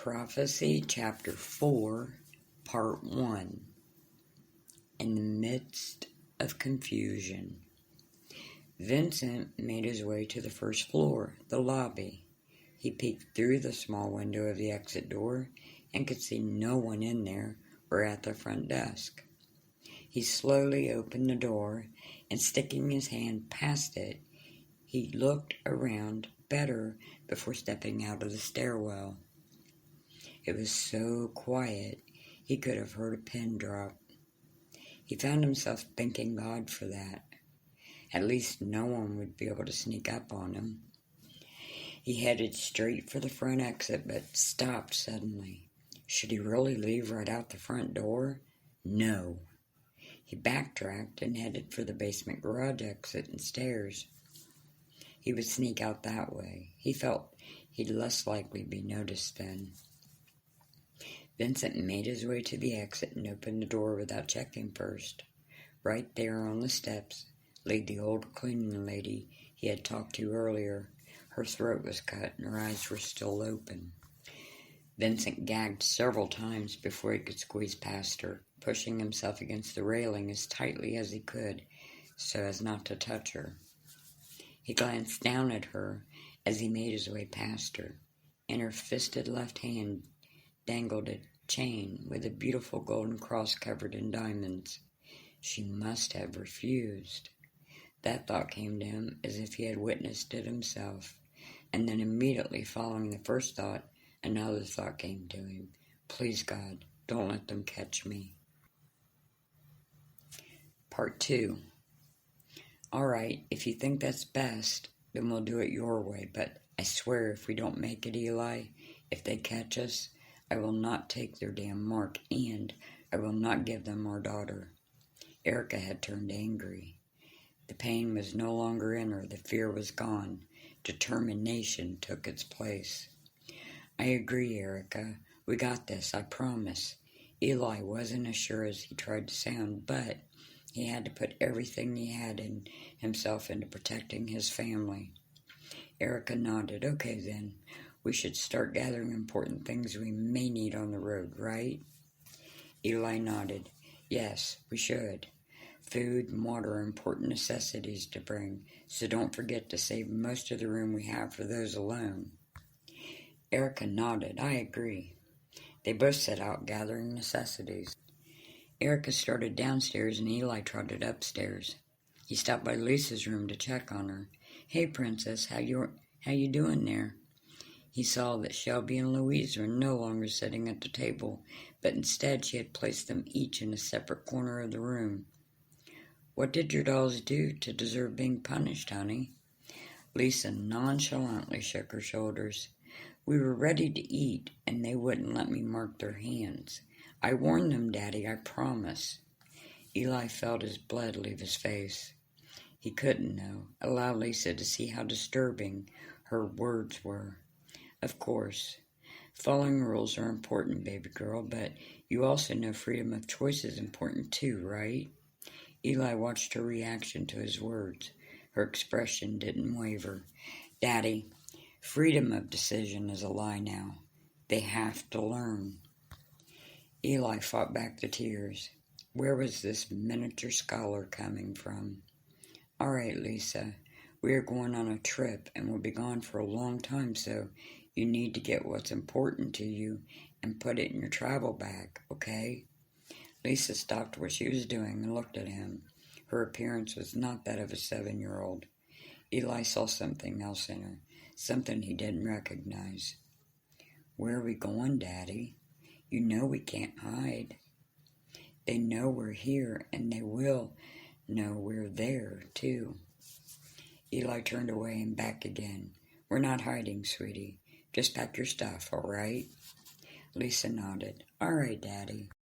Prophecy Chapter 4, Part 1. In the midst of confusion, Vincent made his way to the first floor, the lobby. He peeked through the small window of the exit door and could see no one in there or at the front desk. He slowly opened the door and, sticking his hand past it, he looked around better before stepping out of the stairwell. It was so quiet he could have heard a pin drop. He found himself thanking God for that. At least no one would be able to sneak up on him. He headed straight for the front exit, but stopped suddenly. Should he really leave right out the front door? No. He backtracked and headed for the basement garage exit and stairs. He would sneak out that way. He felt he'd less likely be noticed then. Vincent made his way to the exit and opened the door without checking first. Right there on the steps lay the old cleaning lady he had talked to earlier. Her throat was cut and her eyes were still open. Vincent gagged several times before he could squeeze past her, pushing himself against the railing as tightly as he could so as not to touch her. He glanced down at her as he made his way past her. In her fisted left hand dangled a chain with a beautiful golden cross covered in diamonds. She must have refused. That thought came to him as if he had witnessed it himself, and then immediately following the first thought, another thought came to him. Please, God, don't let them catch me. Part 2. All right, if you think that's best, then we'll do it your way, but I swear if we don't make it, Eli, if they catch us, I will not take their damn mark, and I will not give them our daughter. Erica had turned angry. The pain was no longer in her. The fear was gone. Determination took its place. I agree, Erica. We got this, I promise. Eli wasn't as sure as he tried to sound, but he had to put everything he had in himself into protecting his family. Erica nodded. Okay, then. We should start gathering important things we may need on the road, right? Eli nodded. Yes, we should. Food and water are important necessities to bring, so don't forget to save most of the room we have for those alone. Erica nodded. I agree. They both set out gathering necessities. Erica started downstairs and Eli trotted upstairs. He stopped by Lisa's room to check on her. Hey, Princess, how you doing there? He saw that Shelby and Louise were no longer sitting at the table, but instead she had placed them each in a separate corner of the room. What did your dolls do to deserve being punished, honey? Lisa nonchalantly shook her shoulders. We were ready to eat, and they wouldn't let me mark their hands. I warned them, Daddy, I promise. Eli felt his blood leave his face. He couldn't, though, allow Lisa to see how disturbing her words were. Of course, following rules are important, baby girl, but you also know freedom of choice is important too, right? Eli watched her reaction to his words. Her expression didn't waver. Daddy, freedom of decision is a lie now. They have to learn. Eli fought back the tears. Where was this miniature scholar coming from? All right, Lisa, we are going on a trip and we'll be gone for a long time, so you need to get what's important to you and put it in your travel bag, okay? Lisa stopped what she was doing and looked at him. Her appearance was not that of a 7-year-old. Eli saw something else in her, something he didn't recognize. Where are we going, Daddy? You know we can't hide. They know we're here, and they will know we're there, too. Eli turned away and back again. We're not hiding, sweetie. Just pack your stuff, all right? Lisa nodded. All right, Daddy.